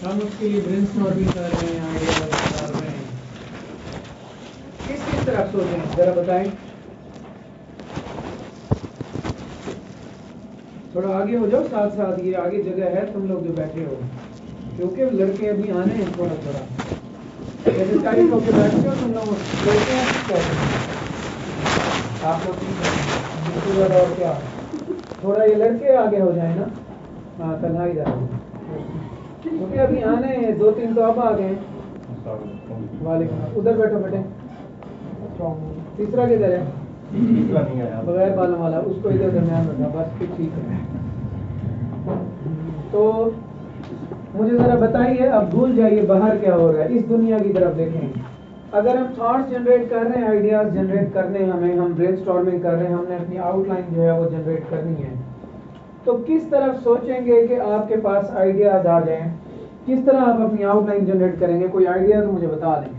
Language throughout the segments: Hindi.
हम उसके लिए ब्रेनस्टॉर्मिंग कर रहे हैं, आइडियाज कर रहे हैं। किस तरफ सोचें जरा बताएं। थोड़ा आगे हो जाओ, साथ साथ ये आगे जगह है, तुम लोग जो बैठे हो, क्योंकि लड़के अभी आने हैं थोड़ा थोड़ा। जैसे टाइट होकर बैठते हो तुम लोग, लड़के हैं किस कहते हैं आप लोग, बिल्कुल ज़्यादा और क्या, थोड़ा ये लड़के आगे हो जाए ना। हाँ तन्हाई जा रही है क्योंकि अभी आने हैं, 2-3 तो अब आ गए हैं। वालेकुम, उधर बैठो बेटे। तीसरा किधर है? बगैर बालों वाला, उसको इधर दरमियान रखा, बस फिर ठीक है। तो मुझे ज़रा बताइए, अब भूल जाइए बाहर क्या हो रहा है, इस दुनिया की तरफ देखें। अगर हम थॉट्स जनरेट कर रहे हैं, आइडियाज़ जनरेट करने हैं हमें, हम ब्रेनस्टॉर्मिंग कर रहे हैं, हमने अपनी आउटलाइन जो है वो जनरेट करनी है, तो किस तरफ सोचेंगे कि आपके पास आइडियाज़ आ जाएं? किस तरह आप अपनी आउटलाइन जनरेट करेंगे? कोई आइडिया तो मुझे बता दें।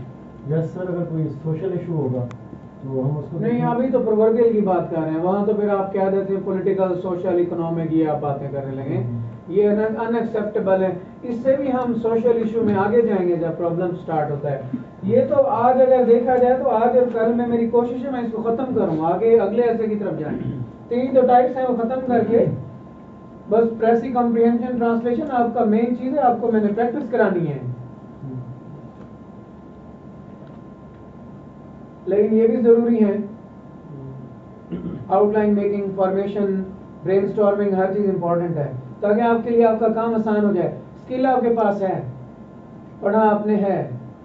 यस सर, अगर कोई सोशल इशू होगा तो हम उसको नहीं, अभी तो प्रोवर्बियल की बात कर रहे हैं, वहाँ तो फिर आप कह देते हैं पॉलिटिकल, सोशल, इकोनॉमिक, ये आप बातें करने लगे, ये अनएक्सेप्टेबल है। इससे भी हम सोशल इशू में आगे जाएंगे जब प्रॉब्लम स्टार्ट होता है। ये तो आज अगर देखा जाए तो आज और कल में मेरी कोशिश है मैं इसको ख़त्म करूँ, आगे अगले ऐसे की तरफ जाएँ। 3 तो टाइप्स हैं, वो ख़त्म करके बस प्रेसी कॉम्प्रिहेंशन ट्रांसलेशन आपका मेन चीज़ है, आपको मैंने प्रैक्टिस करानी है। लेकिन ये भी ज़रूरी है, आउटलाइन मेकिंग, फॉर्मेशन, ब्रेनस्टॉर्मिंग, हर चीज़ इंपॉर्टेंट है ताकि आपके लिए आपका काम आसान हो जाए। स्किल आपके पास है, पढ़ा आपने है,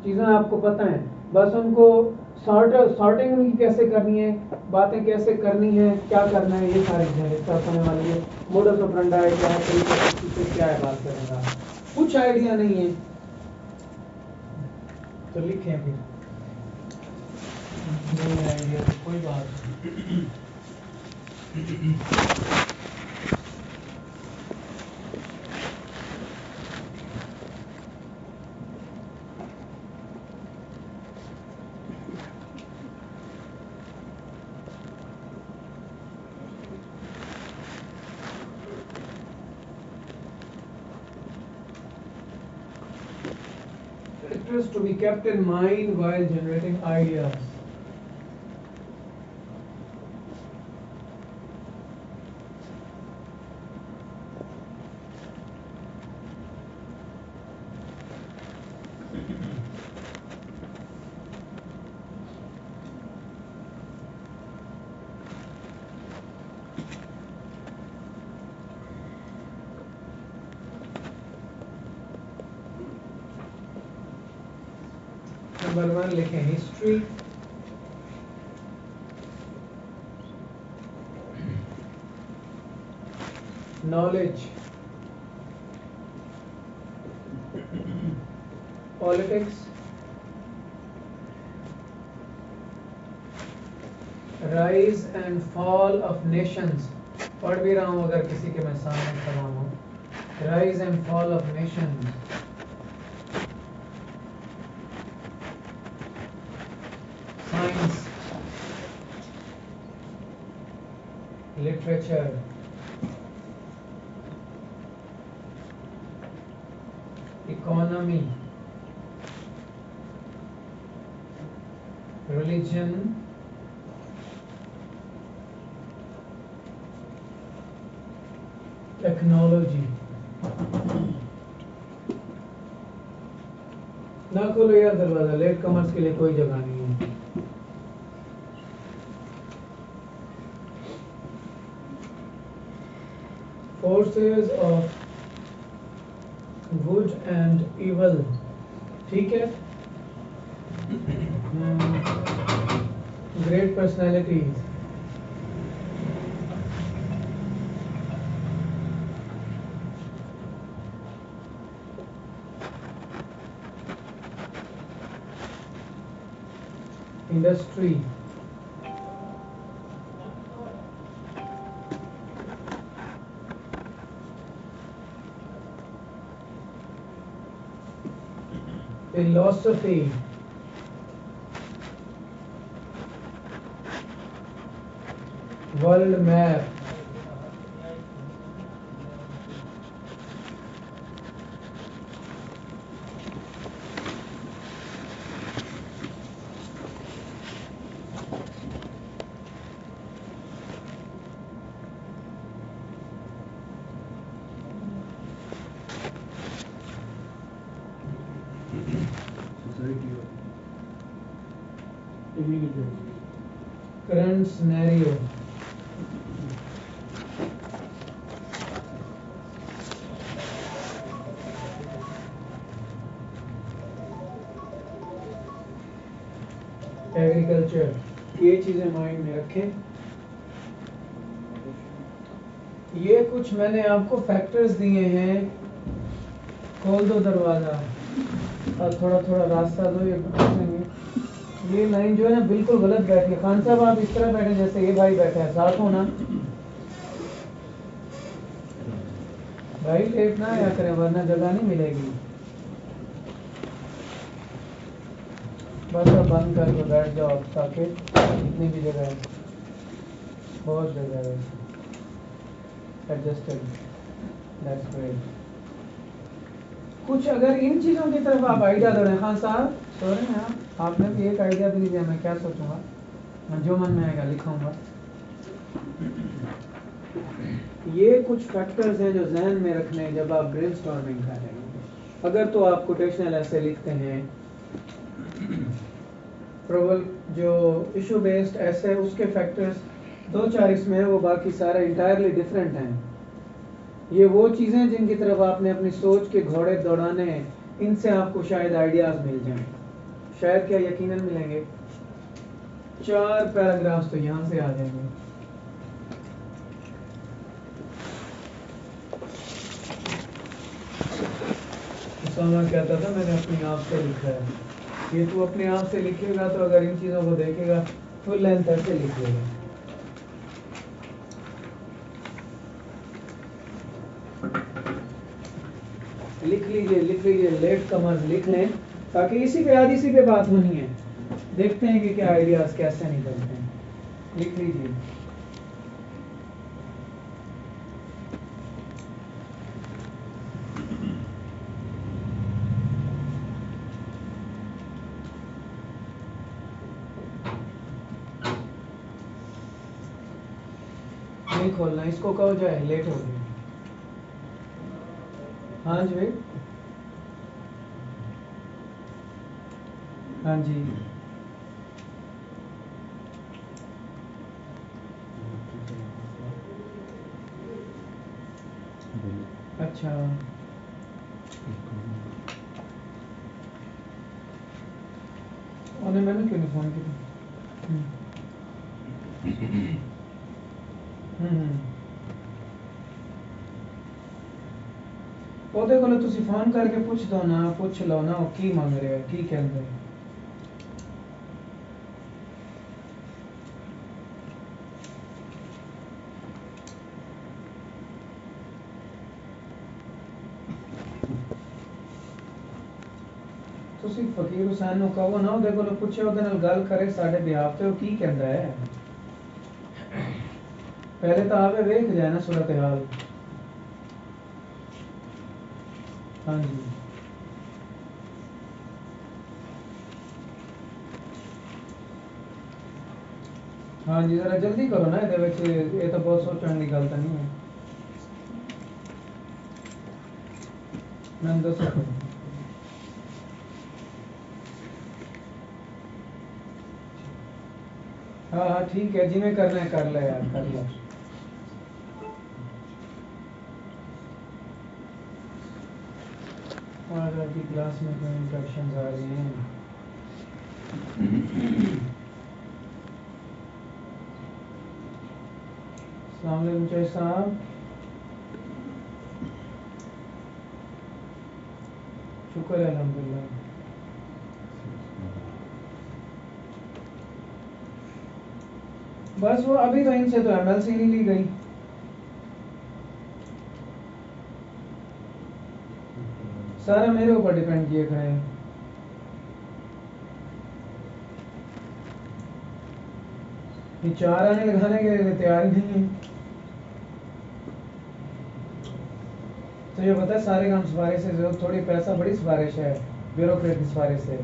चीज़ें आपको पता हैं, बस उनको सॉर्टिंग उनकी कैसे करनी है, बातें कैसे करनी है, क्या करना है, ये सारी चीज़ें डिस्कस होने वाली है। मोडस ऑपरेंडी है क्या है, तरीका क्या है, बात करेंगे। कुछ आइडिया नहीं है तो लिखें फिर, नहीं आइडिया तो कोई बात नहीं। Factors to be kept in mind while generating ideas. Number 1 लिखें, history, knowledge, politics, rise and fall of Nations. पढ़ भी रहा हूँ अगर किसी के मैं सामने खड़ा हूँ, rise and fall of Nations, science, literature, economy, religion, technology. ना खोलो यार दरवाजा, लेट कमर्स के लिए कोई जगह नहीं है। Forces of good and evil, ठीक है। Great personalities, industry, philosophy, world map, current scenario agriculture, ये चीजें माइंड में रखें। ये कुछ मैंने आपको फैक्टर्स दिए हैं। खोल दो दरवाजा और थोड़ा थोड़ा रास्ता दो। ये लाइन जो है ना बिल्कुल गलत बैठी है। खान साहब आप इस तरह बैठे जैसे ये भाई बैठा है, साथ हो ना भाई, लेट ना आया करें वरना जगह नहीं मिलेगी। बस अब बंद करके बैठ जाओ ताकि इतनी भी जगह है, बहुत जगह है। Adjusted, that's great. कुछ अगर इन चीज़ों की तरफ आप आइडिया दे रहे हैं, खान साहब सो रहे हैं आपने भी एक आइडिया दे दिया। मैं क्या सोचूंगा, मैं जो मन में आएगा लिखूंगा। ये कुछ फैक्टर्स हैं जो जहन में रखने हैं जब आप ब्रेनस्टॉर्मिंग कर रहे हैं। अगर तो आप कोटेशनल ऐसे लिखते हैं, प्रोबल जो इशू बेस्ड ऐसे, उसके फैक्टर्स 2-4 इसमें है, वो बाकी सारे इंटायरली डिफरेंट हैं। ये वो चीज़ें जिनकी तरफ आपने अपनी सोच के घोड़े दौड़ाने हैं, इनसे आपको शायद आइडियाज़ मिल जाएं। शायद क्या, यकीनन मिलेंगे। 4 पैराग्राफ्स तो यहाँ से आ जाएंगे। उसामा कहता था मैंने अपने आप से लिखा है। ये तू अपने आप से लिखेगा तो अगर इन चीज़ों को देखेगा फुल लेंथ ऐसे लिखेगा। लिख लीजिए लेट कमर्स लिख लें, ताकि इसी पे आज इसी पे बात होनी है। देखते हैं कि क्या आइडियाज कैसे निकलते हैं। लिख लीजिए। नहीं खोलना, इसको कहो जाए, लेट हो गया। हाँ जी भाई, हाँ जी। अच्छा, उन्हें मैंने क्यों नहीं फ़ोन किया? ਉਹਦੇ ਕੋਲ ਤੁਸੀਂ फ़ोन करके पूछ दो ना, पूछ लो ना वो की मांग रहे हैं, की कहते हैं। ਤੁਸੀਂ ਫਕੀਰ ਹੁਸੈਨ ਨੂੰ ਕਹੋ ਨਾ, ਉਹਦੇ ਕੋਲ ਪੁੱਛੋ, ਉਹਦੇ ਨਾਲ ਗੱਲ ਕਰੇ ਸਾਡੇ ਬਿਹਾਫ ਤੇ, ਉਹ ਕੀ ਕਹਿੰਦਾ ਹੈ। पहले तो आवे वेख जाए ना सूरत हाल। हाँ जी, हाँ जी, जरा जल्दी करो ना, ये तो बहुत सोचने की गल तो नहीं है। मैं दसो हाँ हाँ ठीक है, जिमें करना है कर ले यार, कर ले। आज आपकी क्लास में कोई इंस्ट्रक्शंस आ रही हैं। अस्सलाम वालेकुम जय साहब, शुक्र है अल्हम्दुलिल्लाह। बस वो अभी तो इनसे तो MLC नहीं ली गई। सारा मेरे ऊपर डिपेंड किए खड़े हैं। ये 4 आने लगाने के लिए तैयार ही नहीं है। तो ये पता है सारे काम सिफारिश से जरूरत थोड़ी, पैसा बड़ी सिफारिश है, ब्यूरोक्रेट की सिफारिश है।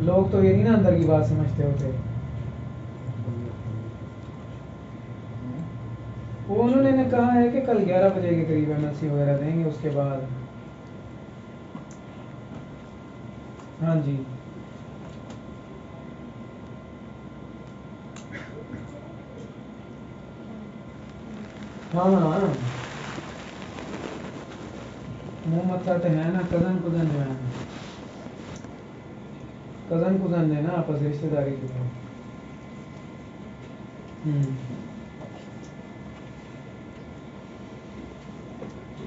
लोग तो ये नहीं ना अंदर की बात समझते होते। वो उन्होंने कहा है कि कल 11 बजे के करीब MLC वगैरह देंगे, उसके बाद हाँ जी, हाँ हाँ, मुंह मत्था तो है ना, कजन कुजन जो है, कजन कुजन है ना आपस में, रिश्तेदारी के लिए।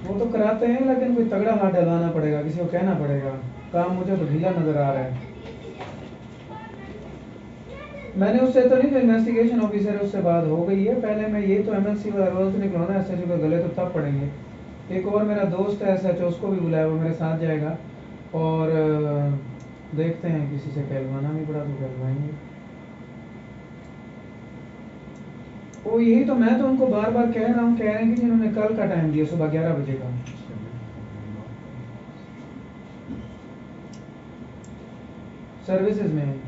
वो तो कराते हैं, लेकिन कोई तगड़ा हाथ डलवाना पड़ेगा, किसी को कहना पड़ेगा। काम मुझे तो ढीला नजर आ रहा है। मैंने उससे तो नहीं, जो इन्वेस्टिगेशन ऑफिसर है उससे बात हो गई है। पहले मैं ये तो एमएलसी वाला रोल तो निकलवाना है, एसएचओ के गले तो तब पड़ेंगे। एक और मेरा दोस्त है एसएचओ, उसको भी बुलाया, वो मेरे साथ जाएगा। और देखते हैं, किसी से कहलवाना नहीं पड़ा तो कहलवाएंगे। वो यही तो, मैं तो उनको बार बार कह रहा हूँ, कह रहे हैं कि जिन्होंने कल का टाइम दिया सुबह 11 बजे का, सर्विसेज में।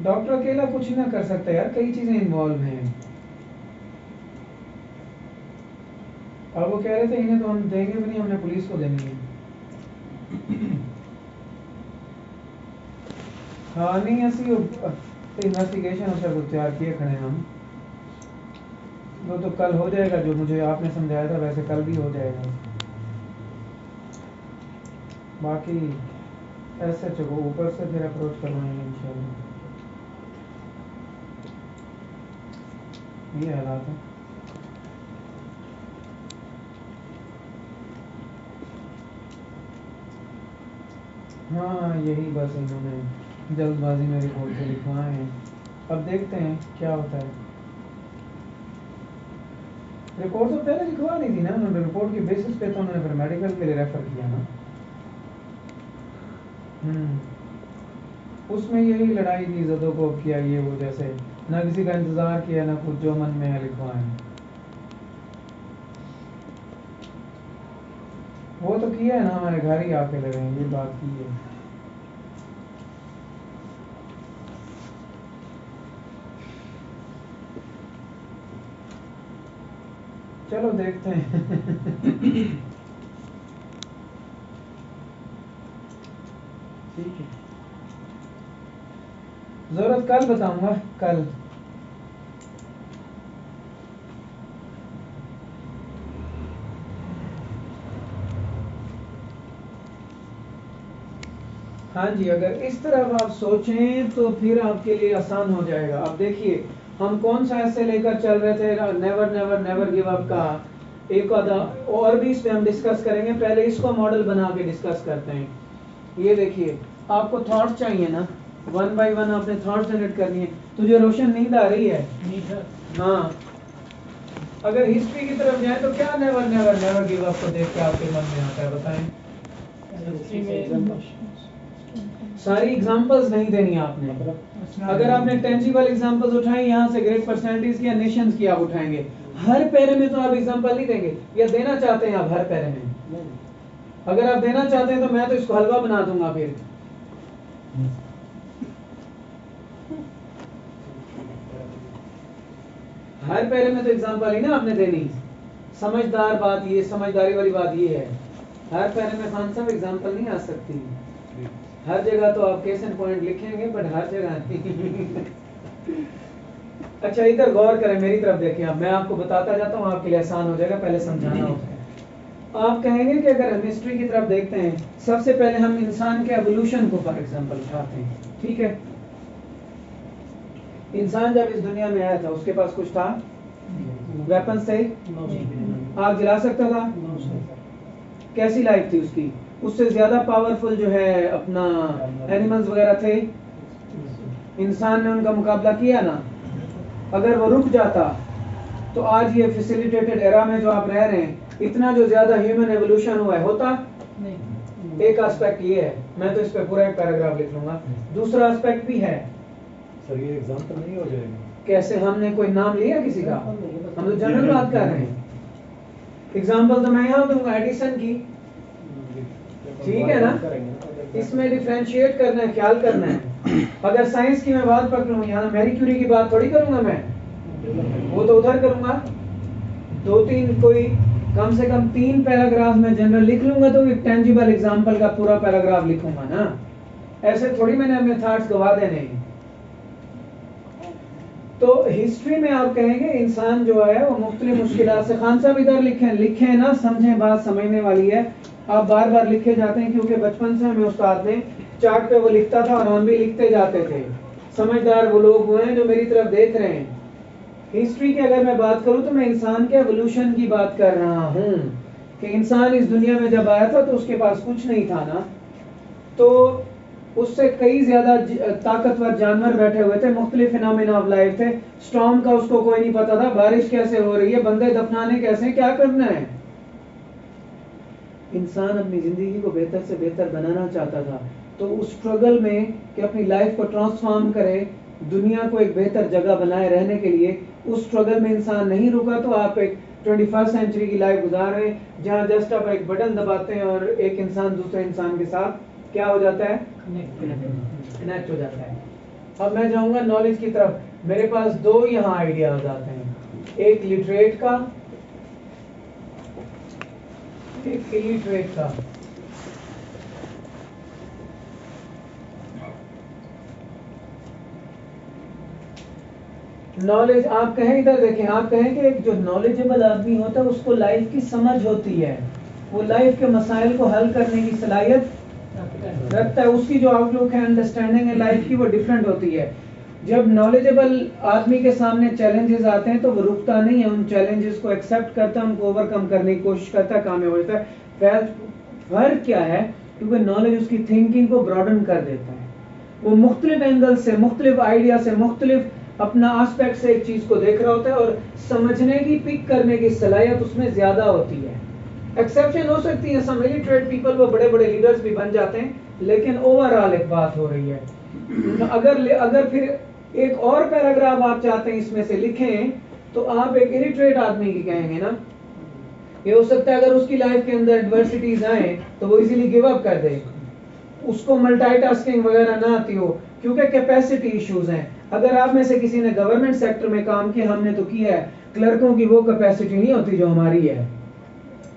डॉक्टर अकेला कुछ ना कर सकता यार, कई चीजें इन्वॉल्व हैं। और वो कह रहे थे इन्हें तो हम देंगे भी नहीं, हमने पुलिस को देनी है। हाँ नहीं, ऐसी इन्वेस्टिगेशन ऑफिसर को तैयार किए खड़े हैं हम। वो तो कल हो जाएगा, जो मुझे आपने समझाया था वैसे कल भी हो जाएगा। बाकी एसएचओ को ऊपर से फिर अप्रोच करवाएंगे इंशाल्लाह। ये हालात है। हाँ यही बस, इन्होंने जल्दबाजी में रिपोर्ट से लिखवाए हैं। अब देखते हैं क्या होता है। रिपोर्ट तो पहले लिखवा दी थी ना उन्होंने, रिपोर्ट की बेसिस पे तो उन्होंने फिर मेडिकल के लिए रेफर किया ना। उसमें यही लड़ाई थी, जदों को किया ये वो, जैसे ना किसी का इंतजार किया, ना कुछ, जो मन में है लिखवाएं। वो तो किया है ना, हमारे घर ही आके लगे हैं, ये बात की है। चलो देखते हैं। ठीक है, जरूरत कल बताऊंगा, कल। हाँ जी, अगर इस तरफ आप सोचें तो फिर आपके लिए आसान हो जाएगा। अब देखिए, हम कौन सा ऐसे लेकर चल रहे थे, never never never give up का। एक आधा और भी इस पे हम डिस्कस करेंगे, पहले इसको मॉडल बना के डिस्कस करते हैं। ये देखिए, आपको थॉट चाहिए ना, वन बाय वन आपने थॉट जनरेट करनी है। तुझे रोशन नींद आ रही है? हाँ, अगर हिस्ट्री की तरफ जाए तो क्या never never never give up को देख के आपके मन में आता है, बताएं? सारी एग्जांपल्स नहीं देनी आपने। अगर आपने टेंजिबल एग्जांपल्स उठाए, यहाँ से ग्रेट पर्सनैलिटीज की या नेशंस की आप उठाएंगे, हर पैरे में तो आप एग्जांपल नहीं देंगे, या देना चाहते हैं आप हर पैरे में? अगर आप देना चाहते हैं तो मैं तो इसको हलवा बना दूंगा फिर। हर पैरे में तो एग्जांपल ही ना आपने देनी। समझदार बात ये, समझदारी वाली बात ये है, हर पैरे में खान साहब एग्जांपल नहीं आ सकती। हर जगह तो आप केस एंड पॉइंट लिखेंगे, बट हर जगह नहीं। अच्छा, इधर गौर करें, मेरी तरफ देखें। अब मैं आपको बताता जाता हूँ, आपके लिए आसान हो जाएगा, पहले समझाना होता है। आप कहेंगे कि अगर हम हिस्ट्री की तरफ देखते हैं, सबसे पहले हम इंसान के एवोल्यूशन को फॉर एग्जांपल उठाते हैं, ठीक है? इंसान जब इस दुनिया में आया था, उसके पास कुछ था? वेपन्स थे? आग जला सकता था? कैसी लाइफ थी उसकी? उससे ज्यादा पावरफुल जो है अपना एनिमल्स वगैरह थे? इंसान ने उनका मुकाबला किया ना? अगर वो रुक जाता तो आज ये फैसिलिटेटेड एरा में जो आप रह रहे हैं, इतना जो ज्यादा ह्यूमन एवोल्यूशन हुआ है, होता नहीं। एक एस्पेक्ट ये है, मैं तो इस पे पूरा एक पैराग्राफ लिख लूंगा। दूसरा एस्पेक्ट भी है सर, ये एग्जांपल नहीं हो जाएगा? कैसे? हमने कोई नाम लिया किसी का? हम तो जनरल बात कर रहे हैं। एग्जांपल तो मैं यहाँ दूंगा एडिसन की, ठीक है ना? इसमें डिफरेंशिएट करना है, ख्याल करना है। अगर साइंस की मैं बात पकड़ूं, यहाँ मैरी क्यूरी की बात थोड़ी करूंगा मैं, वो तो उधर करूंगा। दो तीन कोई कम से कम 3 पैराग्राफ में जनरल लिख लूंगा तो एक टेंजिबल एग्जांपल का पूरा पैराग्राफ लिखूंगा ना, ऐसे थोड़ी मैंने अपने थॉट्स गवा देने हैं। तो हिस्ट्री में आप कहेंगे इंसान जो है वो मुख्तलिफ मुश्किलात से, खान साहब इधर लिखे ना, समझें बात समझने वाली है। आप बार बार लिखे जाते हैं क्योंकि बचपन से हमें उस्ताद ने चार्ट पे वो लिखता था और हम भी लिखते जाते थे। समझदार वो लोग हुए हैं जो मेरी तरफ देख रहे हैं। हिस्ट्री की अगर मैं बात करूं तो मैं इंसान के एवोल्यूशन की बात कर रहा हूं कि इंसान इस दुनिया में जब आया था तो उसके पास कुछ नहीं था ना, तो उससे कई ज्यादा ताकतवर जानवर बैठे हुए थे, मुख्तलिफ फिनोमेना ऑफ लाइफ थे। स्टॉर्म का उसको कोई नहीं पता था, बारिश कैसे हो रही है, बंदे दफनाने कैसे, क्या करना है। इंसान अपनी जिंदगी को बेहतर से बेहतर बनाना चाहता था, तो उस स्ट्रगल में कि अपनी लाइफ को ट्रांसफॉर्म करे, दुनिया को एक बेहतर जगह बनाए रहने के लिए, उस स्ट्रगल में इंसान नहीं रुका। तो आप एक 21st सेंचुरी की लाइफ गुजार रहे हैं जहां जस्ट आप एक बटन दबाते हैं और एक इंसान दूसरे इंसान के साथ क्या हो जाता है, कनेक्ट हो जाता है। अब मैं जाऊंगा नॉलेज की तरफ। मेरे पास 2 यहाँ आइडियाज आते हैं, एक लिटरेट का, एक इलिटरेट का। नॉलेज आप कहें, इधर देखें, आप कहें कि एक जो नॉलेजेबल आदमी होता है उसको लाइफ की समझ होती है, वो लाइफ के मसाइल को हल करने की सलाहियत रखता है, उसकी जो आउटलुक है, अंडरस्टैंडिंग है लाइफ की, वो डिफरेंट होती है। जब नॉलेजेबल आदमी के सामने चैलेंजेस आते हैं तो वो रुकता नहीं है, उन चैलेंजेस को एक्सेप्ट करता है, उनको ओवरकम करने की कोशिश करता है, कामयाब हो जाता है। फर्क क्या है, क्योंकि नॉलेज उसकी थिंकिंग को ब्रॉडन कर देता है, वो मुख्तलिफ एंगल से, मुख्तलिफ आइडिया से, मुख्तलिफ अपना एस्पेक्ट से एक चीज को देख रहा होता है और समझने की, पिक करने की सलाहियत उसमें ज्यादा होती है। एक्सेप्शन हो सकती है, सम इलिटरेट पीपल वो बड़े बड़े लीडर्स भी बन जाते हैं, लेकिन ओवरऑल एक बात हो रही है। अगर फिर एक और पैराग्राफ आप चाहते हैं इसमें से लिखें तो आप एक इलिटरेट आदमी की कहेंगे ना, ये हो सकता है अगर उसकी लाइफ के अंदर एडवर्सिटीज आए तो वो इजीली गिव अप कर दे, उसको मल्टीटास्किंग वगैरह ना आती हो, क्योंकि कैपेसिटी इश्यूज हैं। अगर आप में से किसी ने गवर्नमेंट सेक्टर में काम किया, हमने तो किया है, क्लर्कों की वो कैपेसिटी नहीं होती जो हमारी है,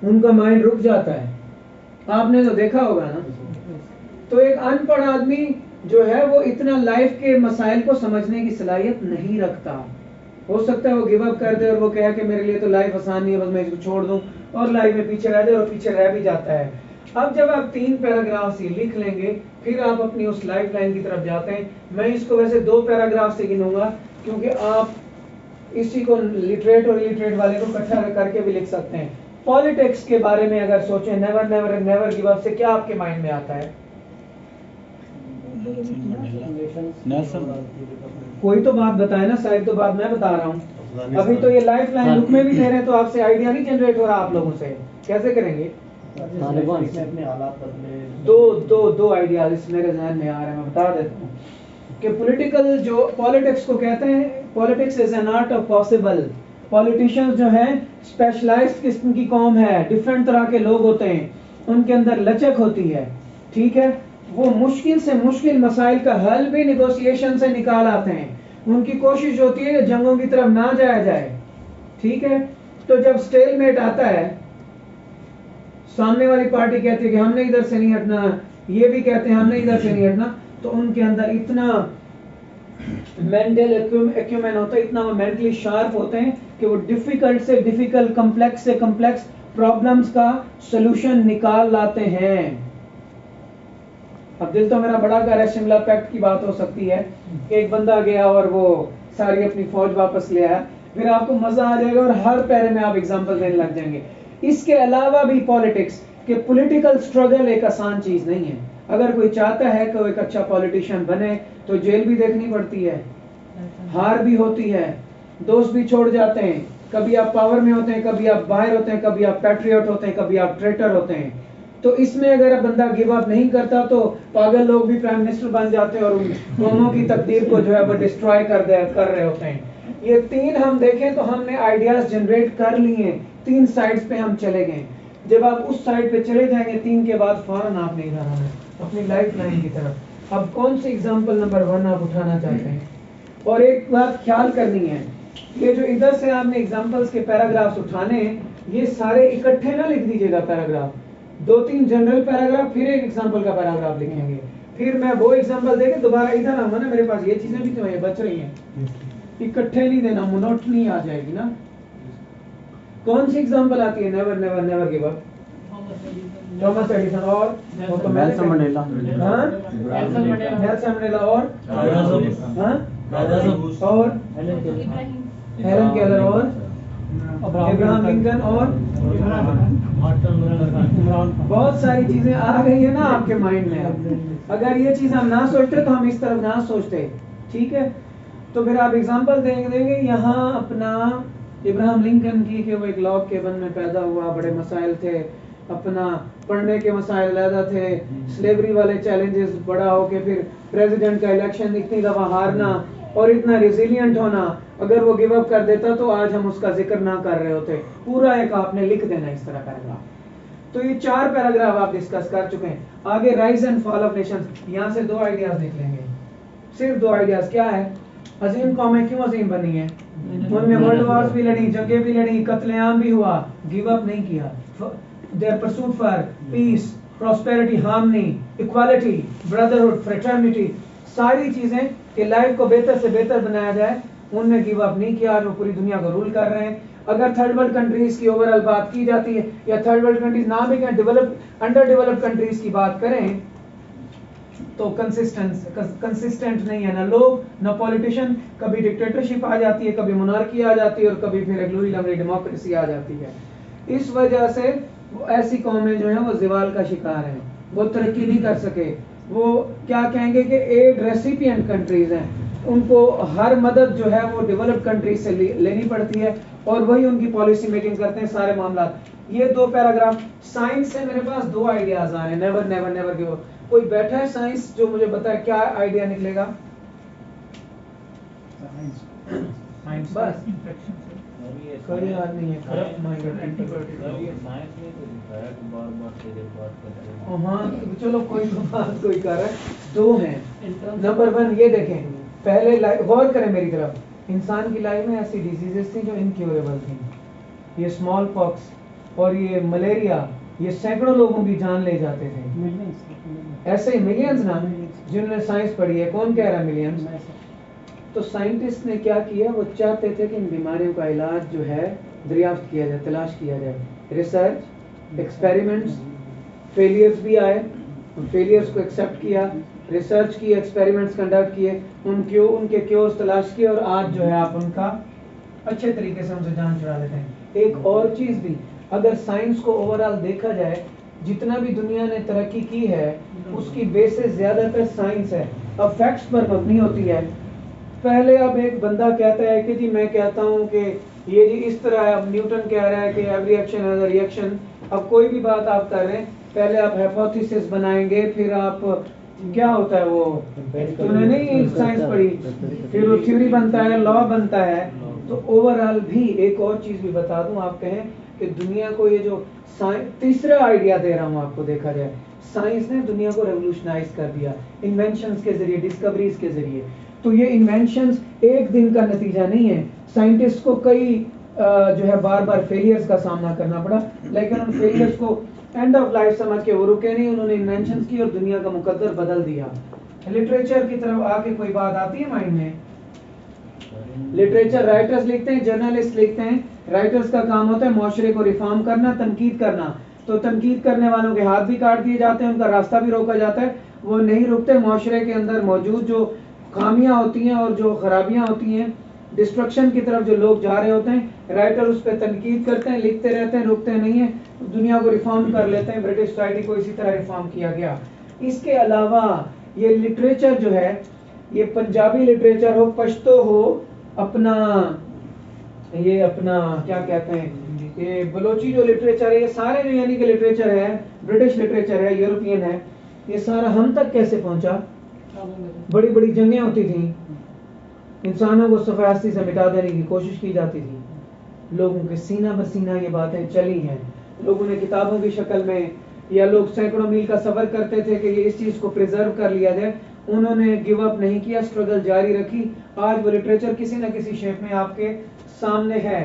उनका माइंड रुक जाता है, आपने तो देखा होगा ना। तो एक अनपढ़ आदमी जो है वो इतना लाइफ के मसाइल को समझने की सलाहियत नहीं रखता। हो सकता है वो गिव अप कर दे और वो कहे कि मेरे लिए तो लाइफ आसान नहीं है, बस मैं इसको छोड़ दूं, और लाइफ में पीछे रह जाए, और पीछे रह भी जाता है। अब जब आप 3 पैराग्राफ से लिख लेंगे फिर आप अपनी उस लाइफ लाइन की तरफ जाते हैं। मैं इसको वैसे 2 पैराग्राफ से गिनूंगा क्योंकि आप इसी को लिटरेट और इलिटरेट वाले को इकट्ठा करके भी लिख सकते हैं। पॉलिटिक्स के बारे में अगर सोचें, never never never give up से क्या आपके माइंड में आता है? कोई तो बात बताए ना साहब, तो बात मैं बता रहा हूँ। अभी तो ये लाइफ लाइन लुक में भी दे रहे हैं तो आपसे आइडिया नहीं जनरेट हो रहा आप लोगों से, कैसे करेंगे? अपने हालात बदले। दो आइडियाज मेरे जहन में आ रहे हैं, मैं बता देता हूँ कि पॉलिटिकल जो पॉलिटिक्स को कहते हैं, politics is an art of possible. Politicians जो हैं स्पेशलाइज्ड किस्म की कौम है, डिफरेंट तरह के लोग होते हैं, उनके अंदर लचक होती है, ठीक है, वो मुश्किल से मुश्किल मसाइल का हल भी निगोशिएशन से निकाल आते हैं। उनकी कोशिश होती है कि जंगों की तरफ ना जाया जाए, ठीक है। तो जब स्टेलमेट आता है, सामने वाली पार्टी कहती है कि हमने इधर से नहीं हटना, ये भी कहते हैं हमने इधर से नहीं हटना, तो उनके अंदर इतना मेंटल एक्यूमेन होता है, इतना वो मेंटली शार्प होते हैं कि वो डिफिकल्ट से डिफिकल्ट, कम्प्लेक्स से कम्प्लेक्स प्रॉब्लम्स का सलूशन निकाल लाते हैं। अब दिल तो मेरा बड़ा कर रहा है, शिमला पैक्ट की बात हो सकती है, एक बंदा गया और वो सारी अपनी फौज वापस ले आया, फिर आपको मजा आ जाएगा और हर पैरे में आप एग्जांपल देने लग जाएंगे। इसके अलावा भी पॉलिटिक्स के पॉलिटिकल स्ट्रगल एक आसान चीज नहीं है। अगर कोई चाहता है कि वो एक अच्छा पॉलिटिशियन बने तो जेल भी देखनी पड़ती है, हार भी होती है, दोस्त भी छोड़ जाते हैं, कभी आप पावर में होते हैं, कभी आप बाहर होते हैं, कभी आप पैट्रियट होते हैं, कभी आप ट्रेटर होते हैं। तो इसमें अगर बंदा गिव अप नहीं करता तो पागल लोग भी प्राइम मिनिस्टर बन जाते हैं और उन कौमों की तकदीर को जो है वो डिस्ट्रॉय कर रहे होते हैं। ये 3 हम देखें तो हमने आइडियाज जनरेट कर लिए, 3 साइड्स पे हम चले गए। जब आप उस साइड पे चले जाएंगे 3 के बाद फौरन आपने इधर आना है अपनी लाइफ लाइन की तरफ। अब कौन सी एग्जांपल नंबर 1 आप उठाना चाहते हैं? और एक बात ख्याल करनी है, ये जो इधर से आपने एग्जांपल्स के पैराग्राफ्स उठाने ये सारे इकट्ठे ना लिख दीजिएगा पैराग्राफ, 2-3 जनरल पैराग्राफ फिर एक एग्जांपल का पैराग्राफ लिखेंगे, फिर मैं वो एग्जांपल देके दोबारा इधर आऊंगा ना, मेरे पास ये चीजें भी तो है बच रही हैं, इकट्ठे नहीं देना, मोनोटनी आ जाएगी ना। कौन सी एग्जांपल आती है never never never give up? Thomas Edison और वो तो नेल्सन मंडेला। हाँ नेल्सन मंडेला और हाँ और हेलन केलर और अब्राहम लिंकन और बहुत सारी चीजें आ गई है ना आपके माइंड में। अब अगर ये चीज हम ना सोचते तो हम इस तरफ ना सोचते, ठीक है। तो फिर आप एग्जांपल देंगे यहाँ अपना इब्राहिम लिंकन की कि वो एक लॉग केबन में पैदा हुआ, बड़े मसाइल थे, अपना पढ़ने के मसाइल ज़्यादा थे, स्लेवरी वाले चैलेंजेस, बड़ा होके फिर प्रेसिडेंट का इलेक्शन इतनी दफ़ा हारना और इतना रिजिलियंट होना, अगर वो गिव अप कर देता तो आज हम उसका जिक्र ना कर रहे होते। पूरा एक आपने लिख देना इस तरह पैराग्राफ। तो ये 4 पैराग्राफ आप डिस्कस कर चुके हैं। आगे rise and fall of Nations, यहाँ से 2 आइडियाज देख लेंगे, सिर्फ 2 आइडियाज। क्या है? अजीम कौमें क्यों अजीम बनी है? उनमें वर्ल्ड वॉर्स भी लड़ी, जंगें भी लड़ी, कत्लेआम भी हुआ, गिव अप नहीं किया। Their pursuit for peace, prosperity, harmony, equality, brotherhood, fraternity, सारी चीजें कि लाइफ को बेहतर से बेहतर बनाया जाए, उनने गिव अप नहीं किया। वो पूरी दुनिया को रूल कर रहे हैं। अगर थर्ड वर्ल्ड कंट्रीज की ओवरऑल बात की जाती है, या थर्ड वर्ल्ड कंट्रीज ना भी कहें, डेवलप्ड अंडर डेवलप्ड कंट्रीज की बात करें, तो कंसिस्टेंट नहीं है ना लोग, ना पॉलिटिशियन। कभी डिक्टेटरशिप आ जाती है, कभी मोनार्की आ जाती है, और कभी फिर एक लूरी लंगड़ी डेमोक्रेसी आ जाती है। इस वजह से ऐसी कौमें जो हैं वो ज़वाल का शिकार हैं, वो तरक्की नहीं कर सके। वो क्या कहेंगे कि एड रेसिपिएंट कंट्रीज हैं, उनको हर मदद जो है वो डेवलप्ड कंट्रीज से लेनी पड़ती है, और वही उनकी पॉलिसी मेकिंग करते हैं सारे मामला। ये 2 पैराग्राफ। साइंस से मेरे पास 2 आइडियाज आए हैं, never never never give up. कोई बैठा है साइंस जो मुझे बताए क्या आइडिया निकलेगा? साइंस बस कोई याद नहीं है। हाँ चलो कोई बात कोई कर रहा है। 2 हैं। नंबर 1 ये देखें, पहले गौर करें मेरी तरफ, इंसान की लाइफ में ऐसी डिजीजेस थी जो इनक्योरेबल थी। ये स्मॉल पॉक्स और ये मलेरिया, ये सैकड़ों लोगों की जान ले जाते थे। ऐसे ही मिलियंस ना, जिन्होंने साइंस पढ़ी है। कौन कह रहा है मिलियंस? तो साइंटिस्ट ने क्या किया, वो चाहते थे कि इन बीमारियों का इलाज जो है दरियाफ्त किया जाए, तलाश किया जाए। रिसर्च, एक्सपेरिमेंट्स, फेलियर्स भी आए, फेलियर्स को एक्सेप्ट किया, रिसर्च की, एक्सपेरिमेंट्स कंडक्ट किए, उनके क्योर्स तलाश किए, और आज जो है आप उनका अच्छे तरीके से उनसे जान छुड़ा लेते हैं। एक और चीज़ भी, अगर साइंस को ओवरऑल देखा जाए, जितना भी दुनिया ने तरक्की की है उसकी बेसिस ज़्यादातर साइंस है, अब फैक्ट्स पर मबनी होती है। पहले अब एक बंदा कहता है कि जी मैं कहता हूँ कि ये जी इस तरह है, अब न्यूटन कह रहा है कि every action has a reaction. अब कोई भी बात आप कर रहे हैं, पहले आप हाइपोथेसिस बनाएंगे, फिर आप क्या होता है वो, तूने नहीं साइंस पढ़ी, फिर वो थ्योरी बनता है, लॉ बनता है। तो ओवरऑल भी एक और चीज़ भी बता दूं, आप कहें कि दुनिया को ये जो तीसरा आइडिया दे रहा हूँ आपको, देखा जाए साइंस ने दुनिया को रेवोल्यूशनाइज कर दिया इन्वेंशंस के जरिए, डिस्कवरीज के जरिए। तो ये इन्वेंशंस एक दिन का नतीजा नहीं है। साइंटिस्ट को कई जो है बार बार फेलियर्स का सामना करना पड़ा, लेकिन उन फेलियर्स को एंड ऑफ लाइफ समझ के वो रुके नहीं, उन्होंने इन्वेंशंस की और दुनिया का मुकद्दर बदल दिया। लिटरेचर की तरफ आके कोई बात आती है माइंड में? लिटरेचर राइटर्स लिखते हैं, जर्नलिस्ट लिखते हैं। राइटर्स का काम होता है माशरे को रिफॉर्म करना, तनकीद करना। तो तनकीद करने वालों के हाथ भी काट दिए जाते हैं, उनका रास्ता भी रोका जाता है, वो नहीं रुकते। माशरे के अंदर मौजूद जो खामियां होती हैं और जो खराबियां होती हैं, डिस्ट्रक्शन की तरफ जो लोग जा रहे होते हैं, राइटर उस पर तनकीद करते हैं, लिखते रहते हैं, रुकते नहीं है, दुनिया को रिफॉर्म कर लेते हैं। ब्रिटिश सोसाइटी को इसी तरह रिफॉर्म किया गया। इसके अलावा ये लिटरेचर जो है, ये पंजाबी लिटरेचर हो, पश्तो हो, अपना ये अपना क्या कहते हैं, ये बलोची जो लिटरेचर है, ये सारे जो यानी कि लिटरेचर है, ब्रिटिश लिटरेचर है, यूरोपियन है, ये सारा हम तक कैसे पहुंचा? बड़ी बड़ी जंगें होती थी, इंसानों को सफास्ती से मिटा देने की कोशिश की जाती थी, लोगों के सीना बसीना ये बातें चली हैं। लोगों ने किताबों की शक्ल में, या लोग सैकड़ों मील का सफर करते थे कि ये इस चीज़ को प्रिजर्व कर लिया जाए। उन्होंने गिव अप नहीं किया, स्ट्रगल जारी रखी। आज वो लिटरेचर किसी न किसी शेप में आपके सामने है।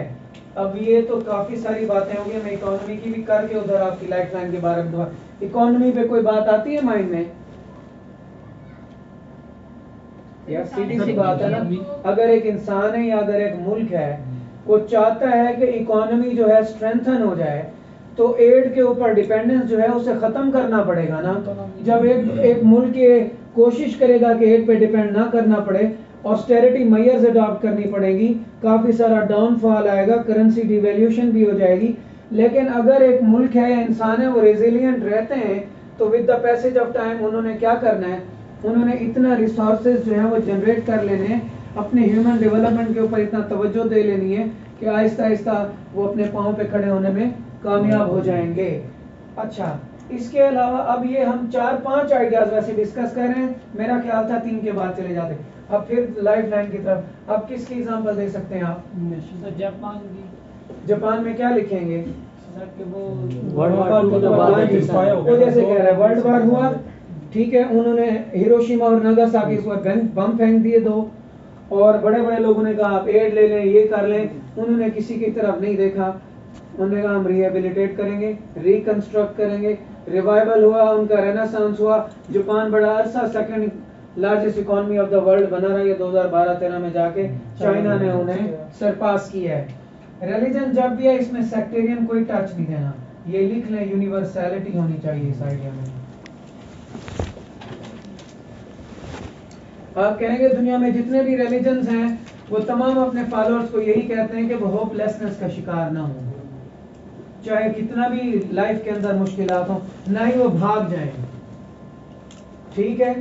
अब ये तो काफी सारी बातें होंगी, मैं इकोनॉमी की भी करके उधर आपकी लाइफ लाइन के बारे में। इकोनॉमी पे कोई बात आती है माइंड में? यार सीधी सी बात है ना, अगर एक इंसान है या अगर एक मुल्क है वो चाहता है कि इकोनॉमी जो है स्ट्रेंथन हो जाए, तो एड के ऊपर डिपेंडेंस जो है उसे खत्म करना पड़ेगा ना। जब एक मुल्क ये कोशिश करेगा कि एड पे डिपेंड ना करना पड़े, ऑस्टेरिटी मेजर्स अडॉप्ट करनी पड़ेगी, काफी सारा डाउनफॉल आएगा, करेंसी डिवैल्यूएशन भी हो जाएगी। लेकिन अगर एक मुल्क है या इंसान है वो रेजिलियंट रहते हैं, तो with the passage of time उन्होंने क्या करना है, उन्होंने इतना रिसोर्सेज जो है वो जनरेट कर लेने हैं, अपने ह्यूमन डेवलपमेंट के ऊपर इतना तवज्जो दे लेनी है कि आहिस्ता आहिस्ता वो अपने पाँव पे खड़े होने में कामयाब हो जाएंगे। अच्छा, इसके अलावा अब ये हम 4-5 आइडियाज वैसे डिस्कस कर रहे हैं, मेरा ख्याल था 3 के बाद चले जाते। अब फिर लाइफ लाइन की तरफ, अब किसकी एग्जांपल दे सकते हैं आप? जापान की। जापान में क्या लिखेंगे? वर्ल्ड वार 2 के बाद वो जैसे कह रहा है वर्ल्ड वार हुआ, ठीक है, उन्होंने हिरोशिमा और नागासाकी पर बम फेंक दिए 2, और बड़े बड़े लोगों ने कहा आप एड ले लें, ये कर लें, उन्होंने किसी की तरफ नहीं देखा। उन्होंने कहा हम रिहेबिलिटेट करेंगे, रिकंस्ट्रक्ट करेंगे, रिवाइवल हुआ, उनका रेनेसांस हुआ। जापान बड़ा अरसा second largest economy of the world बना रहा है, 2012-13 में जाके चाइना ने उन्हें सरपास किया है। रिलीजन जब भी है इसमें सेक्टेरियन कोई टच नहीं देना, ये लिख लें, यूनिवर्सैलिटी होनी चाहिए इस आइडिया में। आप कहेंगे दुनिया में जितने भी रिलीजन्स हैं वो तमाम अपने फॉलोअर्स को यही कहते हैं कि वो होपलेसनेस का शिकार ना हो, चाहे कितना भी लाइफ के अंदर मुश्किलात हो, ना ही वो भाग जाएं। ठीक है,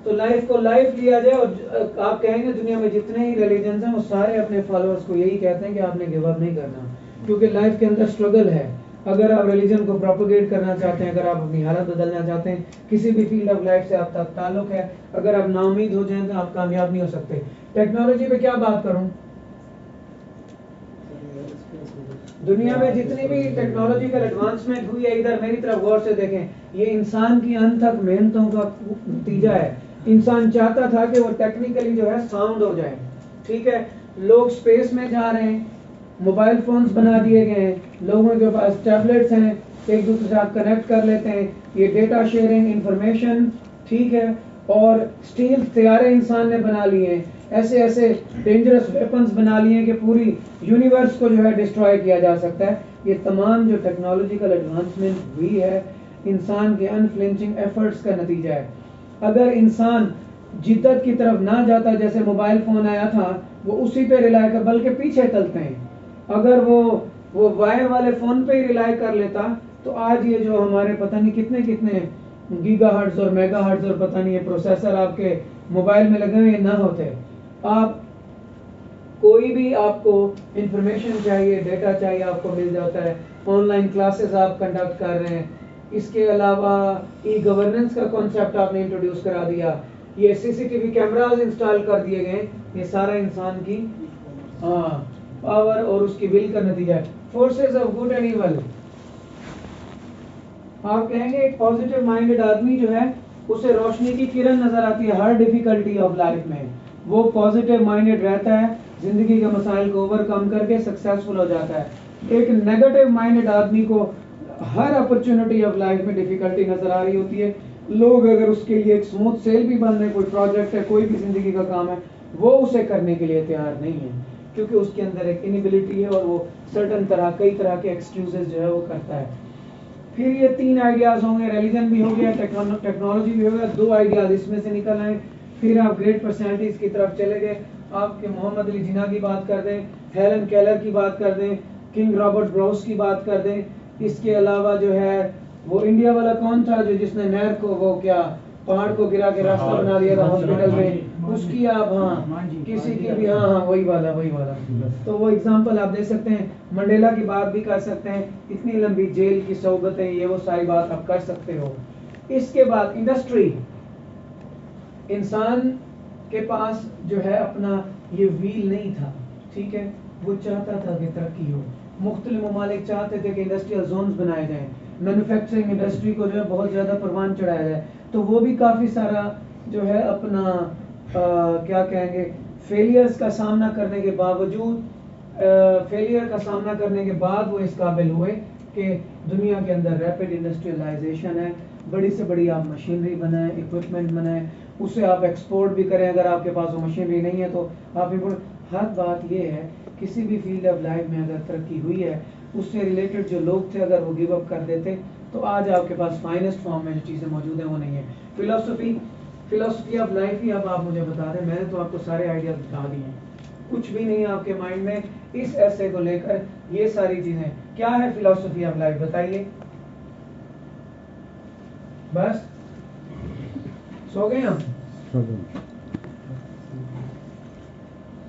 तो लाइफ को लाइफ लिया जाए। और आप कहेंगे दुनिया में जितने ही रिलीजन्स हैं वो सारे अपने फॉलोअर्स को यही कहते हैं कि आपने गिव अप नहीं करना, क्योंकि लाइफ के अंदर स्ट्रगल है। अगर आप रिलीजन को प्रोपोगेट करना चाहते हैं, अगर आप अपनी हालत बदलना चाहते हैं, किसी भी फील्ड ऑफ लाइफ से आपका ताल्लुक है, अगर आप नाउमीद हो जाएं तो आप कामयाब नहीं हो सकते। टेक्नोलॉजी पे क्या बात करूं? दुनिया में जितनी भी टेक्नोलॉजिकल एडवांसमेंट हुई है, इधर मेरी तरफ गौर से देखें, ये इंसान की अनथक मेहनतों का नतीजा है। इंसान चाहता था कि वो टेक्निकली जो है साउंड हो जाए, ठीक है, लोग स्पेस में जा रहे हैं, मोबाइल फोन्स बना दिए गए हैं, लोगों के पास टैबलेट्स हैं, एक दूसरे से आप कनेक्ट कर लेते हैं, ये डेटा शेयरिंग, इंफॉर्मेशन, ठीक है, और स्टील तैयारे इंसान ने बना लिए हैं, ऐसे ऐसे डेंजरस वेपन्स बना लिए हैं कि पूरी यूनिवर्स को जो है डिस्ट्रॉय किया जा सकता है। ये तमाम जो टेक्नोलॉजिकल एडवांसमेंट हुई है इंसान के अनफ्लिंचिंग एफर्ट्स का नतीजा है। अगर इंसान जिद्दत की तरफ ना जाता, जैसे मोबाइल फोन आया था वो उसी पे रिलाय कर, बल्कि पीछे चलते हैं, अगर वो वायर वाले फोन पे ही रिलाय कर लेता तो आज ये जो हमारे पता नहीं कितने कितने गीगाहर्ट्ज और मेगाहर्ट्ज और पता नहीं ये प्रोसेसर आपके मोबाइल में लगे हुए ना होते। आप कोई भी आपको इंफॉर्मेशन चाहिए, डेटा चाहिए, आपको मिल जाता है। ऑनलाइन क्लासेस आप कंडक्ट कर रहे हैं। इसके अलावा ई गवर्नेंस का कॉन्सेप्ट आपने इंट्रोड्यूस करा दिया, ये सीसीटीवी कैमरास इंस्टॉल कर दिए गए, ये सारा इंसान की पावर और उसकी विल का नतीजा है। Forces of good and evil, आप कहेंगे एक पॉजिटिव माइंडेड आदमी जो है उसे रोशनी की किरण नजर आती है हर डिफिकल्टी ऑफ लाइफ में, वो पॉजिटिव माइंडेड रहता है, जिंदगी के मसाइल को ओवरकम करके सक्सेसफुल हो जाता है। एक नेगेटिव माइंडेड आदमी को हर अपॉर्चुनिटी ऑफ लाइफ में डिफिकल्टी नजर आ रही होती है। लोग अगर उसके लिए एक स्मूथ सेल भी बन रहे, कोई प्रोजेक्ट है, कोई भी जिंदगी का काम है, वो उसे करने के लिए तैयार नहीं है, क्योंकि उसके अंदर एक इनएबिलिटी है और वो सर्टन कई तरह के एक्सक्यूजेस जो है वो करता है। फिर ये 3 आइडियाज होंगे, रिलीजन भी हो गया, टेक्नोलॉजी भी हो गया, 2 आइडियाज इसमें से निकल आए। फिर आप ग्रेट पर्सनैलिटीज की तरफ चले गए, आपके मोहम्मद अली जिन्ना की बात कर दें, हेलन केलर की बात कर दें, किंग रॉबर्ट ब्राउस की बात कर दें। इसके अलावा जो है वो इंडिया वाला कौन था जो जिसने नहर को, वो क्या पहाड़ को गिरा के रास्ता बना दिया था हॉस्पिटल में, उसकी आप किसी की भी वही वाला। तो वो एग्जांपल आप दे सकते हैं। मंडेला की बात भी कर सकते हैं, इतनी लंबी जेल की सोबत है, ये वो सारी बात आप कर सकते हो। इसके बाद इंडस्ट्री, इंसान के पास जो है अपना ये व्हील नहीं था, ठीक है, वो चाहता था कि तरक्की हो। मुख्तलिफ ममालिक चाहते थे कि इंडस्ट्रियल जोन्स बनाए जाएं, मैन्युफैक्चरिंग इंडस्ट्री को जो है बहुत ज़्यादा परवान चढ़ाया जाए, तो वो भी काफ़ी सारा जो है अपना क्या कहेंगे फेलियर्स का सामना करने के बावजूद फेलियर का सामना करने के बाद वो इस काबिल हुए कि दुनिया के अंदर रैपिड इंडस्ट्रियलाइजेशन है, बड़ी से बड़ी आप मशीनरी बनाएं, इक्विपमेंट बनाएं, उसे आप एक्सपोर्ट भी करें। अगर आपके पास वो मशीनरी नहीं है तो आप इम्पोर्ट। हर बात ये है किसी भी फील्ड ऑफ लाइफ में अगर तरक्की हुई है, उससे रिलेटेड जो लोग थे अगर वो गिव अप कर देते तो आज आपके पास फाइनेस्ट फॉर्म में जो चीज़ें मौजूद हैं वो नहीं है। फिलोसफी ऑफ लाइफ ही अब आप मुझे बता दें, मैंने तो आपको सारे आइडियाज बता दिए हैं, कुछ भी नहीं है आपके माइंड में इस ऐसे को लेकर। ये सारी चीजें क्या है फिलोसफी ऑफ लाइफ, बताइए। बस सो गए हम।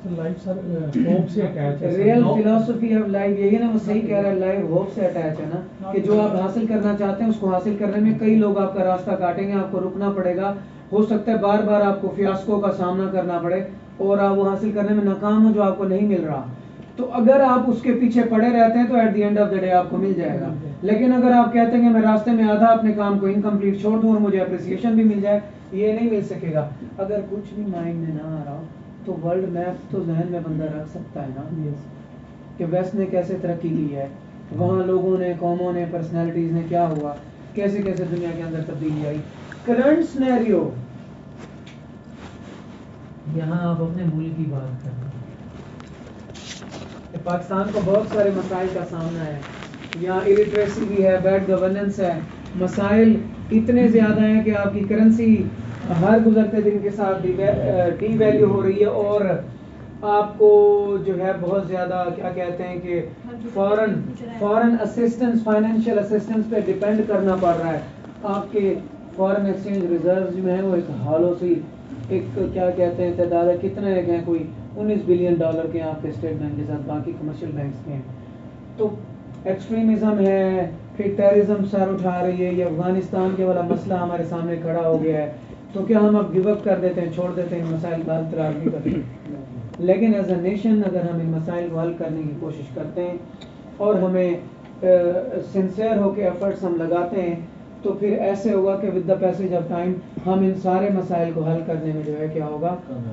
लाइफ सर होप से अटैच है। रियल फिलोसफी ऑफ लाइफ यही ना, वो सही कह रहा है, लाइफ होप से अटैच है ना, कि जो आप हासिल करना चाहते हैं उसको हासिल करने में कई लोग आपका रास्ता काटेंगे, आपको रुकना पड़ेगा, हो सकता है बार बार आपको फियास्को का सामना करना पड़े और आप वो हासिल करने में नाकाम हो जो आपको नहीं मिल रहा। तो अगर आप उसके पीछे पड़े रहते हैं तो at the end of the day आपको मिल जाएगा। लेकिन अगर आप कहते हैं कि मैं रास्ते में आधा अपने काम को इनकम्प्लीट छोड़ दूं और मुझे अप्रिसिएशन भी मिल जाए, ये नहीं मिल सकेगा। अगर कुछ भी माइंड में ना आ रहा हो तो वर्ल्ड मैप तो जहन में बंदा रख सकता है ना, कि वेस्ट ने कैसे तरक्की की है, वहाँ लोगों ने, कौमों ने, पर्सनैलिटीज ने क्या हुआ, कैसे कैसे दुनिया के अंदर तब्दीली आई। करंट सिनेरियो, यहाँ आप अपने मुल्क की बात कर रहे हैं, पाकिस्तान को बहुत सारे मसाइल का सामना है, यहाँ इलिटरेसी भी है, बैड गवर्नेंस है, मसाइल इतने ज़्यादा हैं कि आपकी करेंसी हर गुजरते दिन के साथ डी वैल्यू हो रही है और आपको जो है बहुत ज़्यादा क्या कहते हैं कि फॉरेन असिस्टेंस, फाइनेंशियल असिस्टेंस पे डिपेंड करना पड़ रहा है। आपके फॉरेन एक्सचेंज रिजर्व जो है वो एक हालों सी एक क्या कहते हैं तादाद है, कितने हैं, कोई 19 बिलियन डॉलर के आपके स्टेट बैंक के साथ, बाकी कमर्शियल बैंक्स के हैं। तो एक्सट्रीमिज्म है, फिर टेररिज्म सर उठा रही है, ये अफगानिस्तान के वाला मसला हमारे सामने खड़ा हो गया है। तो क्या हम अब गिव अप कर देते हैं, छोड़ देते हैं, इन मसाइल का हल तलाश नहीं करते? लेकिन एज अ नेशन अगर हम इन मसाइल को हल करने की कोशिश करते हैं और हमें सिंसियर होकर एफर्ट्स हम लगाते हैं तो फिर ऐसे होगा कि with the passage of time हम इन सारे मसाइल को हल करने में जो है क्या होगा,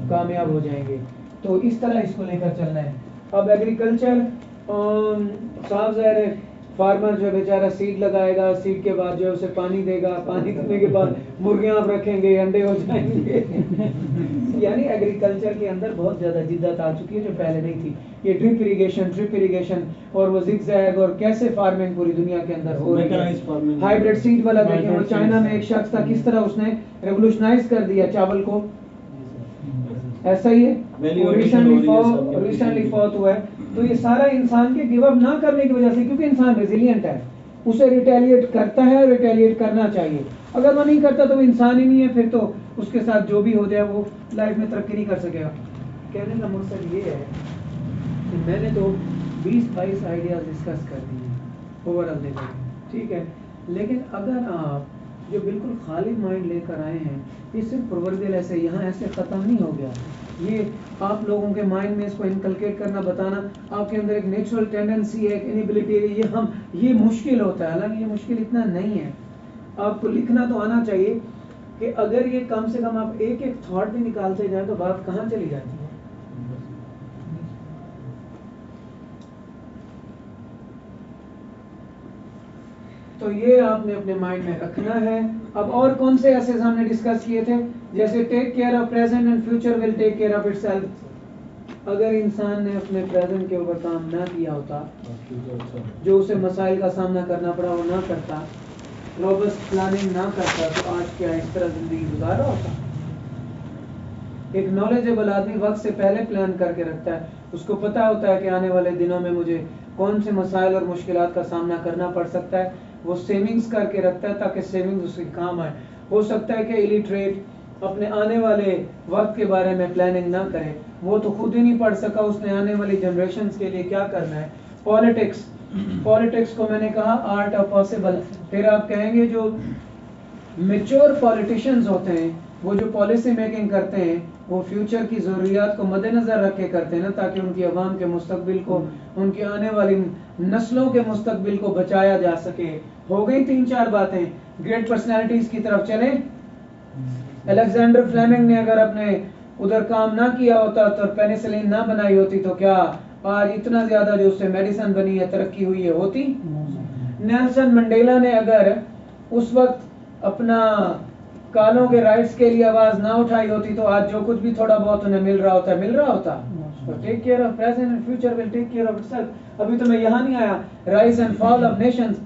कामयाब हो जाएंगे। तो इस तरह इसको लेकर चलना है। अब एग्रीकल्चर साफ ज़ाहिर है, फार्मर जो है बेचारा सीड लगाएगा, सीड के बाद जो है उसे पानी देगा, पानी देने के बाद मुर्गियाँ आप रखेंगे, अंडे हो जाएंगे। यानी एग्रीकल्चर के अंदर बहुत ज़्यादा जिद्दत आ चुकी है जो पहले नहीं थी। ये ड्रिप इरिगेशन और वो जिगजैग और कैसे फार्मिंग पूरी दुनिया के अंदर हो रही है। हाइब्रिड सीड वाला देखें, वो चाइना में एक शख्स था, किस तरह उसने रेवोल्यूशनाइज कर दिया चावल को, ऐसा ही है, रिसेंटली फौत हुआ है। तो ये सारा इंसान के गिव अप ना करने की वजह से, क्योंकि इंसान रेजिलिएंट है, उसे रिटेलिएट करता है, रिटेलिएट करना चाहिए। अगर वो नहीं करता तो वो इंसान ही नहीं है, फिर तो उसके साथ जो भी हो जाए वो लाइफ में तरक्की नहीं कर सकेगा। कहने का मकसद ये है कि मैंने तो 20-22 आइडियाज डिस्कस कर दिए ओवरऑल देखा, ठीक है। लेकिन अगर आप जो बिल्कुल खाली माइंड लेकर आए हैं, ये सिर्फ प्रोवर्बियल ऐसे यहाँ ऐसे ख़त्म नहीं हो गया। ये आप लोगों के माइंड में इसको इनकलकेट करना, बताना, आपके अंदर एक नेचुरल टेंडेंसी है, एक इनिबिलिटी है, ये मुश्किल होता है। हालांकि ये मुश्किल इतना नहीं है। आपको लिखना तो आना चाहिए कि अगर ये कम से कम आप एक एक थॉट भी निकालते जाए तो बात कहाँ चली जाती है। तो ये आपने अपने माइंड में रखना है। अब और कौन से ऐसे हमने डिस्कस किए थे, जैसे take care of present and future will take care of itself. अगर इंसान ने अपने प्रेजेंट के ऊपर काम ना किया होता, जो उसे मसाइल का सामना करना पड़ा वो ना करता, रोबस्ट प्लानिंग ना करता, तो आज क्या इस तरह जिंदगी गुजार रहा होता। एक नॉलेजेबल आदमी वक्त से पहले प्लान करके रखता है, उसको पता होता है कि आने वाले दिनों में मुझे कौन से मसाइल और मुश्किलात का सामना करना पड़ सकता है। वो सेविंग्स करके रखता है ताकि सेविंग्स उसके काम आए। हो सकता है कि इलिटरेट अपने आने वाले वक्त के बारे में प्लानिंग ना करे, वो तो खुद ही नहीं पढ़ सका, उसने आने वाली जनरेशन्स के लिए क्या करना है। पॉलिटिक्स को मैंने कहा आर्ट ऑफ पॉसिबल। फिर आप कहेंगे जो मेच्योर पॉलिटिशियंस होते हैं, वो जो पॉलिसी मेकिंग करते हैं, वो फ्यूचर की ज़रूरियात को मद्देनज़र रख के करते हैं ना, ताकि उनकी आवाम के मुस्तकबिल को, उनकी आने वाली नस्लों के मुस्तकबिल को बचाया जा सके। हो गई 3-4 बातें। ग्रेट पर्सनैलिटीज़ की तरफ चलें। अलेक्जेंडर फ्लेमिंग ने अगर अपने उधर काम ना किया होता तो पेनिसिलिन ना बनाई होती तो क्या आज इतना ज्यादा जो उससे मेडिसिन बनी है, तरक्की हुई है, होती। नेल्सन मंडेला ने अगर उस वक्त अपना कालों के राइट्स के लिए आवाज ना उठाई होती तो आज जो कुछ भी थोड़ा बहुत उन्हें मिल रहा होता। तो take care of present and future will take care of itself. अभी तो मैं यहाँ नहीं आया। Rise and fall of nations,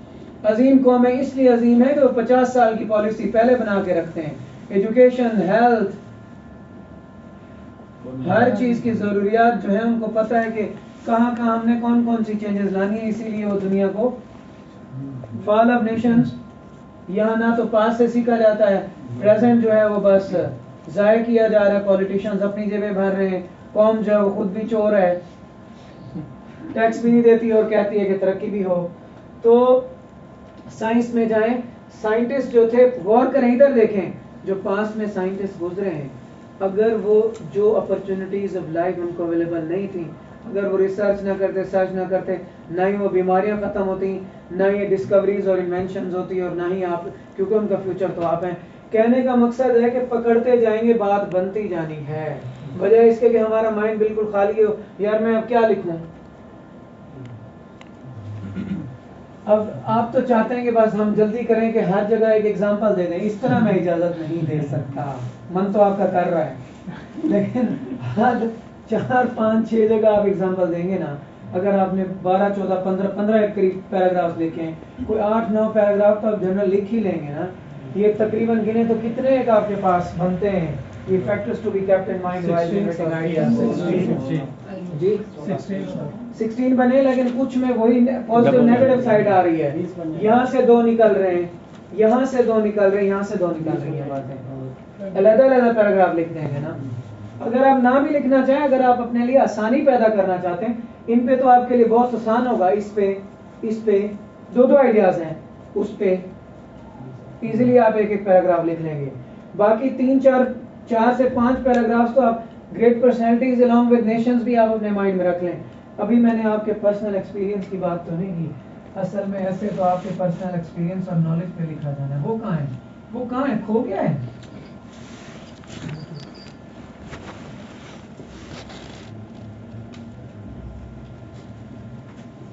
अजीम कौमें इसलिए अजीम है कि वो 50 साल की पॉलिसी पहले बना के रखते हैं। एजुकेशन, हेल्थ, हर चीज की जरूरियात जो है उनको पता है कि कहाँ कहाँ हमने कौन कौन सी चेंजेस लानी है, इसीलिए वो दुनिया को फॉल ऑफ नेशंस यहाँ ना तो पास से सीखा जाता है, प्रेजेंट जो है वो बस जाया किया जा रहा है। पॉलिटिशियंस अपनी जेबें भर रहे हैं, कौम जो है वो खुद भी चोर है, टैक्स भी नहीं देती और कहती है कि तरक्की भी हो। तो साइंस में जाएं, साइंटिस्ट जो थे गौर करें, इधर देखें, जो पास में साइंटिस्ट गुजरे हैं, अगर वो जो अपॉर्चुनिटीज ऑफ लाइफ उनको अवेलेबल नहीं थी, अगर वो रिसर्च ना करते, सर्च ना करते, ना ही वो बीमारियां खत्म होती, ना ही डिस्कवरीज और इन्वेंशंस होती, और ना ही आप, क्योंकि उनका फ्यूचर तो आप हैं। कहने का मकसद है कि पकड़ते जाएंगे, बात बनती जानी है, बजाय इसके कि हमारा माइंड बिल्कुल खाली हो, यार मैं अब क्या लिखूं। अब आप तो चाहते हैं कि बस हम जल्दी करें कि हर जगह एक एग्जांपल दे दें, इस तरह मैं इजाजत नहीं दे सकता। मन तो आपका कर रहा है, लेकिन हर 4, 5, 6 जगह आप एग्जांपल देंगे ना। अगर आपने 12, 14, 15 एक करीब पैराग्राफ लिखे हैं, कोई 8, 9 पैराग्राफ तो आप जनरल लिख ही लेंगे ना। ये तकरीबन गिने तो कितने एक आपके पास बनते हैं, ये factors to be kept in mind while generating ideas. जी 16 बने, लेकिन कुछ में वही पॉजिटिव नेगेटिव साइड आ रही है। यहाँ से 2 निकल रहे हैं, यहाँ से 2 निकल रहे हैं, यहाँ से 2 निकल रही है बातें। अलग-अलग पैराग्राफ लिख देंगे ना। अगर आप ना भी लिखना चाहें, अगर आप अपने लिए आसानी पैदा करना चाहते हैं, इन पे तो आपके लिए बहुत आसान होगा। इस पे 2 आइडियाज हैं, उस पे इजीली आप एक पैराग्राफ लिख लेंगे। बाकी 3, 4 से 5 पैराग्राफ्स तो आप great personalities along with Nations भी आप अपने माइंड में रख लें। अभी मैंने आपके पर्सनल एक्सपीरियंस की बात तो नहीं की, असल में ऐसे तो आपके पर्सनल एक्सपीरियंस और नॉलेज पे लिखा जाना है। वो कहाँ है, खो गया है।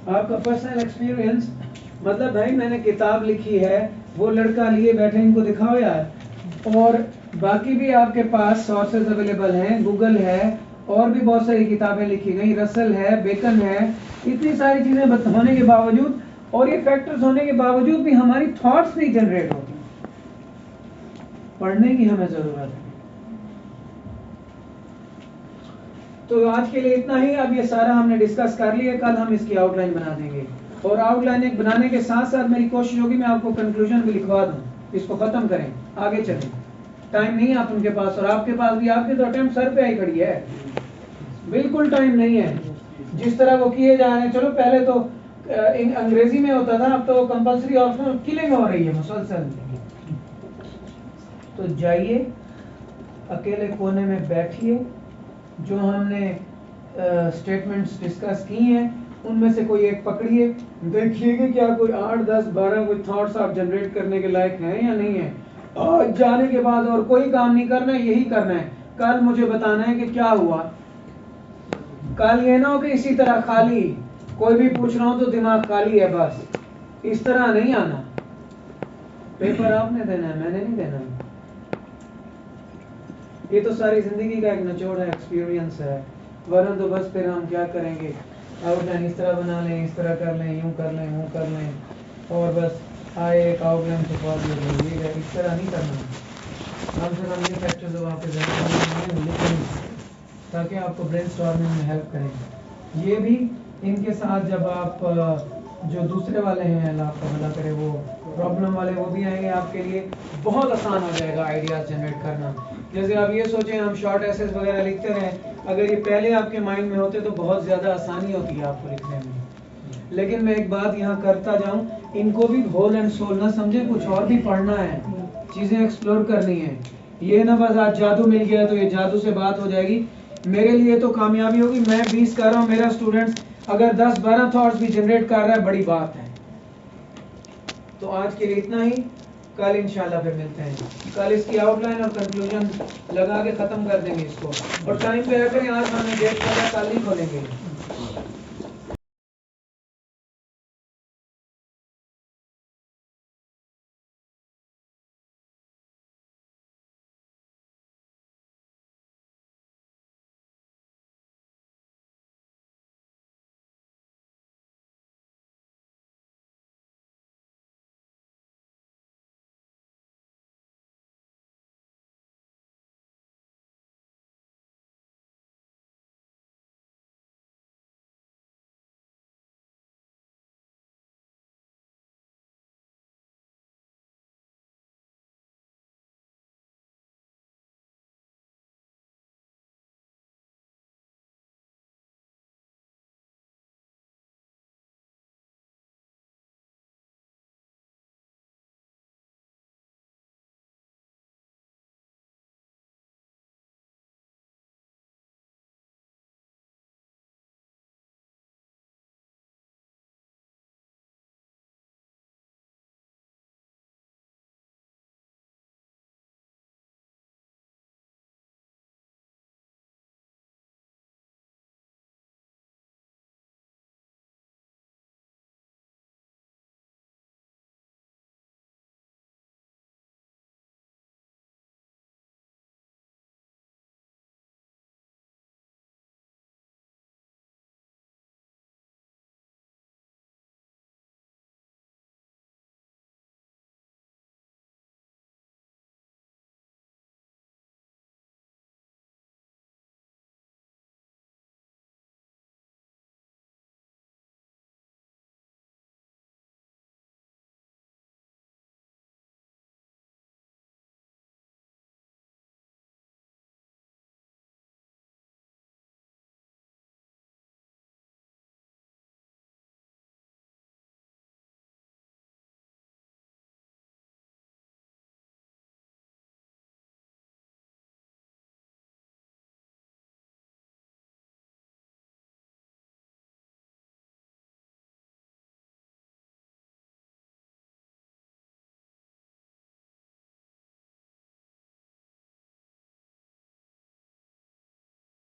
आपका पर्सनल एक्सपीरियंस मतलब भाई मैंने किताब लिखी है, वो लड़का लिए बैठे, इनको दिखाओ यार। और बाकी भी आपके पास सोर्सेज अवेलेबल हैं, गूगल है, और भी बहुत सारी किताबें लिखी गई, रसल है, बेकन है, इतनी सारी चीजें होने के बावजूद, और ये फैक्टर्स होने के बावजूद भी हमारी थॉट्स नहीं जनरेट होती। पढ़ने की हमें जरूरत है। तो आज के लिए इतना ही। अब ये सारा हमने डिस्कस कर लिया, कल हम इसकी आउटलाइन बना देंगे, और आउटलाइन बनाने के साथ साथ मेरी कोशिश होगी मैं आपको कंक्लूजन भी लिखवा दूं, इसको खत्म करें, आगे चलें। टाइम नहीं है आप उनके पास, और आपके पास भी, आपके तो अटेम्प्ट सर पे आई खड़ी है, बिल्कुल टाइम नहीं है। जिस तरह वो किए जा रहे हैं, चलो पहले तो अंग्रेजी में होता था, अब तो कंपल्सरी ऑप्शनल किलिंग हो रही है मुसलसल। तो जाइए, अकेले कोने में बैठिए, जो हमने स्टेटमेंट्स डिस्कस की हैं उनमें से कोई एक पकड़िए, देखिए कि क्या कोई 8, 10, 12 कोई थॉट्स आप जनरेट करने के लायक हैं या नहीं है। और जाने के बाद और कोई काम नहीं करना है, यही करना है। कल मुझे बताना है कि क्या हुआ। कल ये ना हो कि इसी तरह खाली, कोई भी पूछ रहा हूं तो दिमाग खाली है, बस इस तरह नहीं आना। पेपर आपने देना है, मैंने नहीं देना है। ये तो सारी जिंदगी का एक निचोड़ है, एक्सपीरियंस है, वरना तो बस फिर हम क्या करेंगे, आउटलाइन इस तरह बना लें, इस तरह कर लें, यूं कर लें, यूं कर लें, और बस आए एक आउटलाइन छपवा दिया, इस तरह नहीं करना। कम से कम ये फैक्टर्स जो आपके ज़हन में लिखें, ताकि आपको ब्रेनस्टॉर्मिंग में हेल्प करें। ये भी इनके साथ जब आप जो दूसरे वाले हैं, अल्लाह आपका भला करे, वो प्रॉब्लम वाले, वो भी आएंगे, आपके लिए बहुत आसान हो जाएगा आइडियाज जनरेट करना। जैसे आप ये सोचें हम शॉर्ट एसेस वगैरह लिखते रहें, अगर ये पहले आपके माइंड में होते तो बहुत ज़्यादा आसानी होती है आपको लिखने में। लेकिन मैं एक बात यहाँ करता जाऊँ, इनको भी होल एंड सोल ना समझें, कुछ और भी पढ़ना है, चीज़ें एक्सप्लोर करनी है। ये ना बस आज जादू मिल गया तो ये जादू से बात हो जाएगी। मेरे लिए तो कामयाबी होगी, मैं 20 कर रहा हूँ, मेरा स्टूडेंट्स अगर 10-12 थॉट्स भी जनरेट कर रहा है, बड़ी बात है। तो आज के लिए इतना ही, कल इंशाल्लाह फिर मिलते हैं। कल इसकी आउटलाइन और कंक्लूजन लगा के ख़त्म कर देंगे इसको, और टाइम पे रखें। आज हमने डेट कल नहीं खोलेंगे।